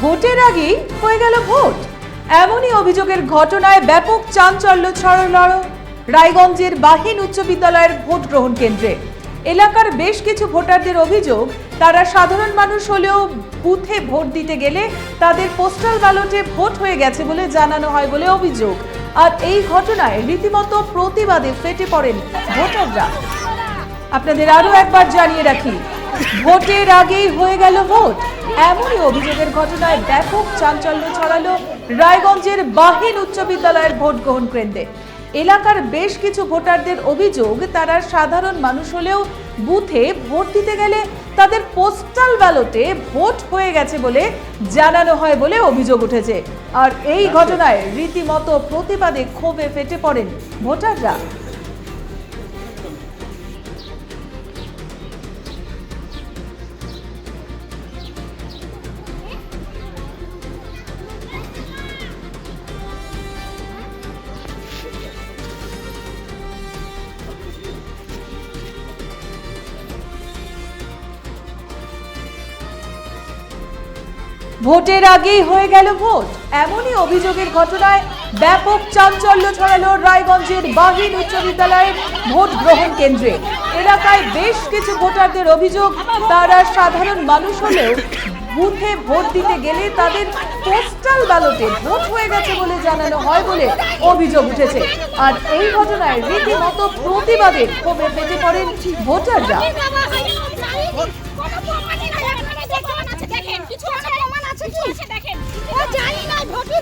ভোটের আগেই হয়ে গেল ভোট, এমনই অভিযোগের ঘটনায় ব্যাপক চাঞ্চল্য ছড়ালো রায়গঞ্জের বাহিন উচ্চ বিদ্যালয়ের ভোট গ্রহণ কেন্দ্রে। এলাকার বেশ কিছু ভোটারদের অভিযোগ, তারা সাধারণ মানুষ হলেও বুথে ভোট দিতে গেলে তাদের পোস্টাল ব্যালটে ভোট হয়ে গেছে বলে জানানো হয় বলে অভিযোগ। আর এই ঘটনায় রীতিমতো প্রতিবাদে ফেটে পড়েন ভোটাররা। আপনাদের আরো একবার জানিয়ে রাখি, ভোটের আগেই হয়ে গেল ভোট, এমনই অভিযোগের ঘটনায় ব্যাপক চাঞ্চল্য ছড়ালো রায়গঞ্জের বাহিন উচ্চ বিদ্যালয়ের ভোট গ্রহণ কেন্দ্রে। এলাকার বেশ কিছু ভোটারদের অভিযোগ, তারা সাধারণ মানুষ হলেও বুথে ভোট দিতে গেলে তাদের পোস্টাল ব্যালটে ভোট হয়ে গেছে বলে জানানো হয় বলে অভিযোগ উঠেছে। আর এই ঘটনায় রীতিমতো প্রতিবাদে ক্ষোভে ফেটে পড়েন ভোটাররা। ভোটের আগেই হয়ে গেল ভোট, এমনই অভিযোগের ঘটনায় ব্যাপক চাঞ্চল্য ছড়ালো রায়গঞ্জের বাহিন উচ্চ বিদ্যালয়ের ভোট গ্রহণ কেন্দ্রে। এলাকায় বেশ কিছু ভোটারদের অভিযোগ, তারা সাধারণ মানুষ হলেও বুথে ভোট দিতে গেলে তাদের পোস্টাল ব্যালটে ভোট হয়ে গেছে বলে জানানো হয় বলে অভিযোগ উঠেছে। আর এই ঘটনায় রীতিমতো প্রতিবাদে ক্ষোভে ফেটে পড়েন ভোটাররা।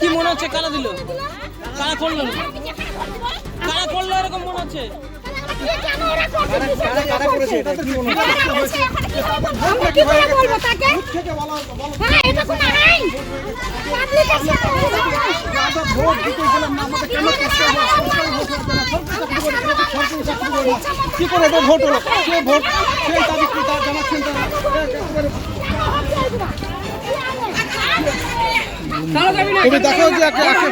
কি মনে হচ্ছে কারা দিল, কারা করলো, কারা করলো এরকম মনে হচ্ছে? কি করে ভোট হলো, কে ভোট সেই তারিখ তার জানাচ্ছেন। দেখা হচ্ছে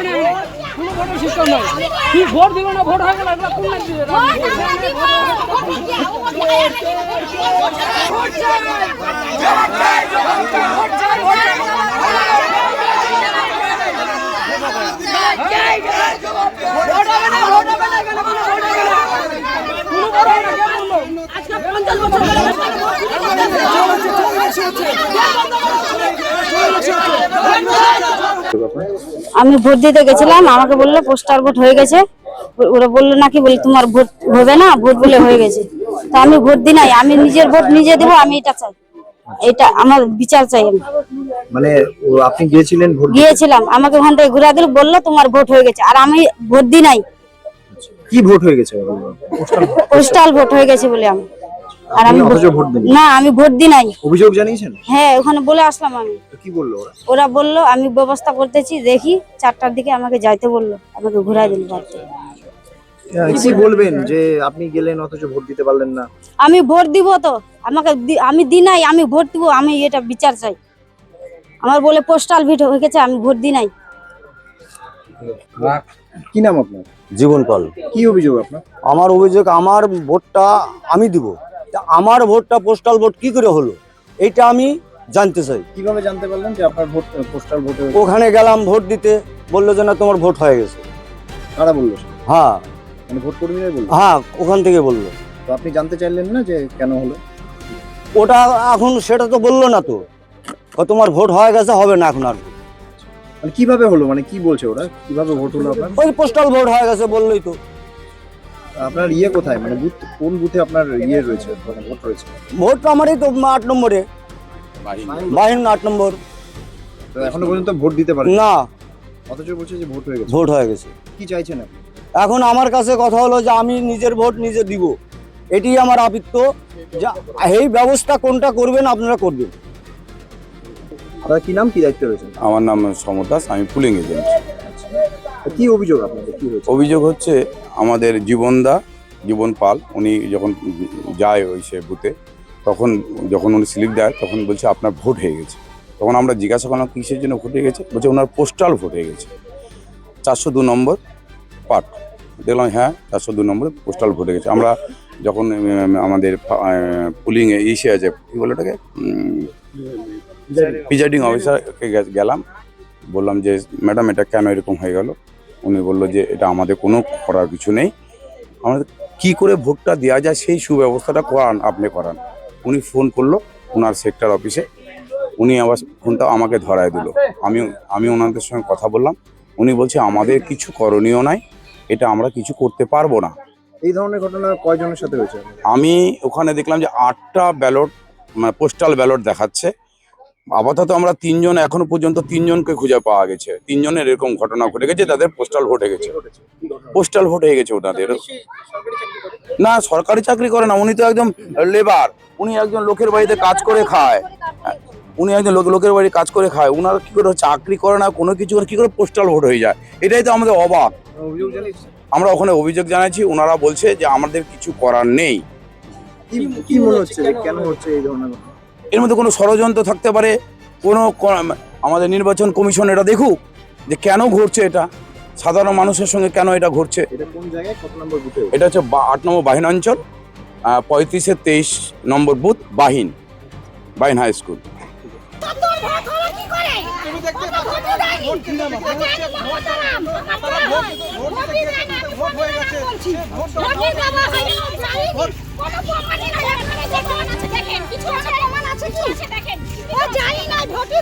কোনো ভোটের সিস্টেম নয়, কি ভোট দিল না ভোট হয়ে গেল, এটা কোন আমি ভোট দিতে গেছিলাম, আমাকে বললো পোস্টাল ভোট হয়ে গেছে। ওরা বললো নাকি, বলে তোমার ভোট হবে না, ভোট বলে হয়ে গেছে। তা আমি ভোট দিই নাই, আমি নিজের ভোট নিজে দেবো, আমি এটা চাই, এটা আমার বিচার চাই। আমি মানে আপনি গিয়েছিলেন ভোট গিয়েছিলাম, আমাকে ওখান থেকে ঘুরা দিল, বললো তোমার ভোট হয়ে গেছে, আর আমি ভোট দিই নাই। কি ভোট হয়ে গেছে? পোস্টাল ভোট হয়ে গেছে বলে আমি, আর আমি ভোট দিন না, আমি ভোট দিই নাই। অভিযোগ জানিয়েছেন? হ্যাঁ, ওখানে বলে আসলাম আমি। কি বললো ওরা? ওরা বললো আমি ব্যবস্থা করতেছি, দেখি 4টার দিকে আমাকে যাইতে বললো, আমাকে ঘুরাই দিল বাড়িতে। কি বলবেন যে আপনি গেলেন অথচ ভোট দিতে পারলেন না? আমি ভোট দিব তো, আমাকে আমি দিই নাই, আমি ভোট দিব, আমি এটা বিচার চাই। আমার বলে পোস্টাল ভোট হয়ে গেছে, আমি ভোট দিই নাই। কি নাম আপনার? জীবন পাল। কি অভিযোগ আপনার? আমার অভিযোগ, আমার ভোটটা আমি দিব, আমার ভোটটা পোস্টাল ভোট কি করে হলো এইটা আমি জানতে চাই। কিভাবে জানতে পারলেন যে আপনার ভোট পোস্টাল ভোট? ওখানে গেলাম ভোট দিতে, বললো যে না তোমার ভোট হয়ে গেছে। কারা বললো? হ্যাঁ, মানে ভোট কর্মীরাই বললো? হ্যাঁ, ওখান থেকে বললো। তো আপনি জানতে চাইলেন না যে কেন হলো? ওটা এখন সেটা তো বললো না তো, তোমার ভোট হয়ে গেছে, হবে না এখন আর। মানে কিভাবে হলো, মানে কি বলছে ওরা, কিভাবে ভোট হলো আপনার? ওই পোস্টাল ভোট হয়ে গেছে বললোই তো। আপনার ইয়ে কোথায়, মানে বুথ কোন বুথে আপনার ইয়ে রয়েছে, মানে ভোট রয়েছে? ভোট আমারই তো 8 নম্বরে, বাহিন 8 নম্বর। তো এখনো পর্যন্ত ভোট দিতে পারেন না, অথচ বলছে যে ভোট হয়ে গেছে। ভোট হয়ে গেছে। কি চাইছেন আপনি? এখন আমার কাছে কথা হলো যে আমি নিজের ভোট নিজে দিব, এটি আমার আবৃত্ত। যে এই ব্যবস্থা কোনটা করবেন আপনারা করবেন। আপনার কি নাম, কি দায়িত্ব রয়েছে? আমার নাম সমর দাস, আমি পুলিং এজেন্ট। কি অভিযোগ আপনাদের, কি হয়েছে? অভিযোগ হচ্ছে আমাদের জীবন পাল, উনি যখন যায় ওই সে বুথে, তখন যখন উনি স্লিপ দেয় তখন বলছে আপনার ভোট হয়ে গেছে। তখন আমরা জিজ্ঞাসা করলাম কিসের জন্য ভোট হয়ে গেছে, বলছে ওনার পোস্টাল ভোট হয়ে গেছে 402 নম্বর পার্ট। দেখলাম হ্যাঁ 402 নম্বরে পোস্টাল ভোট হয়ে গেছে। আমরা যখন আমাদের পুলিংয়ে এসে আছে, কী বলে ওটাকে, প্রিজাইডিং অফিসারকে গেলাম, বললাম যে ম্যাডাম এটা কেন এরকম হয়ে গেল। উনি বললো যে এটা আমাদের কোনো করার কিছু নেই, আমাদের কী করে ভোটটা দেওয়া যায় সেই সুব্যবস্থাটা করান, আপনি করান। উনি ফোন করলো ওনার সেক্টর অফিসে, উনি আবার ফোনটা আমাকে ধরায় দিল। আমি ওনাদের সঙ্গে কথা বললাম, উনি বলছে আমাদের কিছু করণীয় নাই, এটা আমরা কিছু করতে পারবো না। এই ধরনের ঘটনা কয়জনের সাথে হয়েছে? আমি ওখানে দেখলাম যে 8টা ব্যালট, মানে পোস্টাল ব্যালট দেখাচ্ছে। আপাতত আমরা 3 জন, এখনো পর্যন্ত 3 জনকে খুঁজে পাওয়া গেছে। 3 জনের এরকম ঘটনা ঘটে গেছে, তাদের পোস্টাল ভোট হয়ে গেছে। পোস্টাল ভোট হয়ে গেছে ওনাদের। না, সরকারি চাকরি করে না, উনি তো একদম লেবার। উনি একজন লোকের বাড়িতে কাজ করে খায়, উনি একজন লোকের বাড়ি কাজ করে খায়। ওনারা কি করে চাকরি করে না, কোনো কিছু কি করে পোস্টাল ভোট হয়ে যায়? এটাই তো আমাদের অবাক। আমরা ওখানে অভিযোগ জানাচ্ছি, ওনারা বলছে যে আমাদের কিছু করার নেই। কি মনে হচ্ছে কেন হচ্ছে এই ধরনের ঘটনা? এর মধ্যে কোনো ষড়যন্ত্র থাকতে পারে, আমাদের নির্বাচন কমিশন এটা দেখুক যে কেন ঘটছে, এটা সাধারণ মানুষের সঙ্গে কেন এটা ঘটছে। এটা কোন জায়গায়, কত নম্বর বুথে? এটা হচ্ছে 8 নম্বর বাহিন অঞ্চল, 35-23 নম্বর বুথ, বাহিন হাই স্কুল।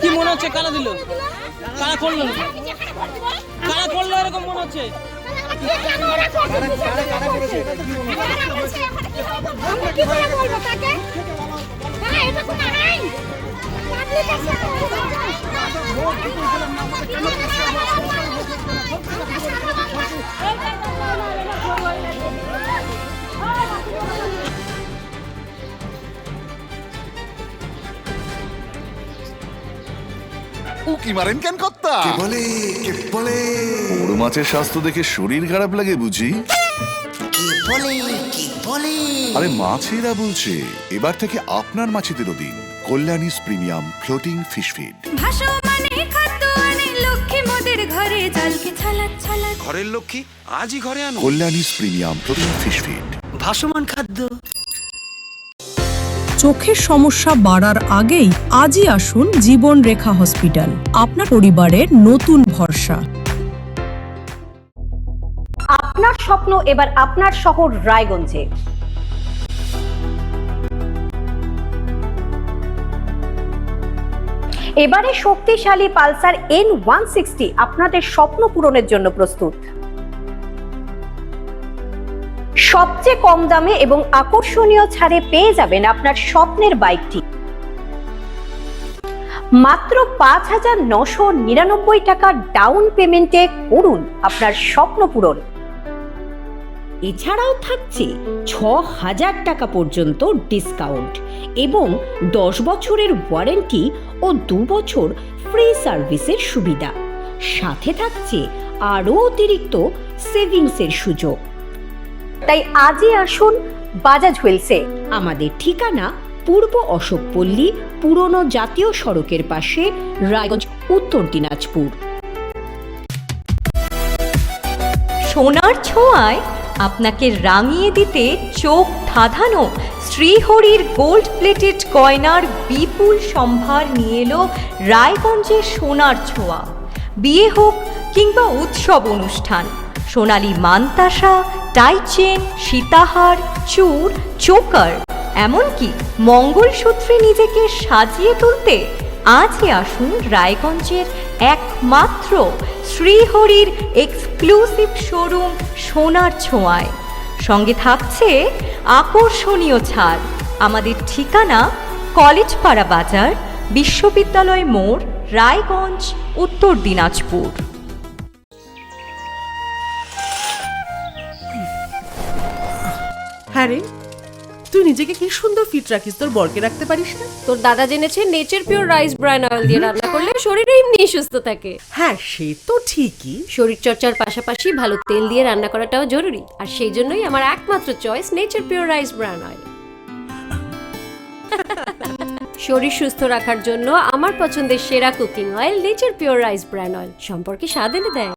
কি মনে হচ্ছে কারা দিল, কারা করলো, কারা করলো এরকম মনে হচ্ছে? উকি মারেন কেন কর্তা? কে বলে বড় মাছের স্বাস্থ্য দেখে শরীর খারাপ লাগে বুঝি? আরে মাছেরা বলছে, এবার থেকে আপনার মাছেদেরও দিন কল্যাণীস প্রিমিয়াম ফ্লোটিং ফিশ ফিড। ঘরের লক্ষ্মী আজই ঘরে আনো কল্যাণীস প্রিমিয়াম ফ্লোটিং ফিশ ফিড। ভাসমান খাদ্য। চোখের সমস্যা বাড়ার আগেই আজই আসুন জীবন রেখা হসপিটাল, আপনার পরিবারের নতুন ভরসা। আপনার স্বপ্ন এবার আপনার শহর রায়গঞ্জে। এবারে শক্তিশালী পালসার N160 আপনাদের স্বপ্ন পূরণের জন্য প্রস্তুত। সবচেয়ে কম দামে এবং আকর্ষণীয় ছাড়ে পেয়ে যাবেন আপনার স্বপ্নের বাইকটি। মাত্র 5,999 টাকা ডাউন পেমেন্টে করুন আপনার স্বপ্ন পূরণ। এছাড়াও থাকছে 6,000 টাকা পর্যন্ত ডিসকাউন্ট এবং 10 বছরের ওয়ারেন্টি ও 2 বছর ফ্রি সার্ভিসের সুবিধা। সাথে থাকছে আরও অতিরিক্ত সেভিংসের সুযোগ। তাই আজই আসুন বাজাজ হুইলসে। আমাদের ঠিকানা পূর্ব অশোকপল্লী, পুরনো জাতীয় সড়কের পাশে, রায়গঞ্জ, উত্তর দিনাজপুর। সোনার ছোঁয়ায় আপনাকে রাঙিয়ে দিতে চোখ ধাঁধানো শ্রীহরির গোল্ড প্লেটেড গয়নার বিপুল সম্ভার নিয়ে এলো রায়গঞ্জের সোনার ছোঁয়া। বিয়ে হোক কিংবা উৎসব অনুষ্ঠান, সোনালী মানতাসা, টাইচেন, সীতাহার, চূড়, চোকার, এমনকি মঙ্গলসূত্রে নিজেকে সাজিয়ে তুলতে আজই আসুন রায়গঞ্জের একমাত্র শ্রীহরির এক্সক্লুসিভ শোরুম সোনার ছোঁয়ায়। সঙ্গে থাকছে আকর্ষণীয় ছাড়। আমাদের ঠিকানা কলেজপাড়া বাজার, বিশ্ববিদ্যালয় মোড়, রায়গঞ্জ, উত্তর দিনাজপুর। হ্যাঁ রে, তুই নিজেকে কি সুন্দর ফিট রাখিস, তোর বরকে রাখতে পারিস না? তোর দাদা জেনেছে Nature Pure rice bran oil দিয়ে রান্না করলে শরীর এমনি সুস্থ থাকে। হ্যাঁ, সে তো ঠিকই। শরীর চর্চার পাশাপাশি ভালো তেল দিয়ে রান্না করাটাও জরুরি, আর সেই জন্যই আমার একমাত্র choice nature Pure rice bran oil. শরীর সুস্থ রাখার জন্য আমার পছন্দের সেরা cooking oil nature Pure rice bran oil, সম্পর্কে স্বাদ এনে দেয়।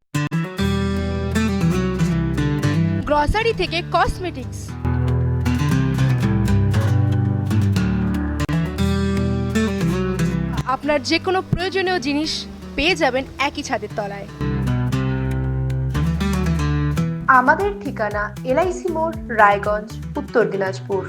গ্রসারি থেকে কসমেটিক্স, আপনার যে কোনো প্রয়োজনীয় জিনিস পেয়ে যাবেন একই ছাদের তলায়। আমাদের ঠিকানা LIC মোড়, রায়গঞ্জ, উত্তর দিনাজপুর।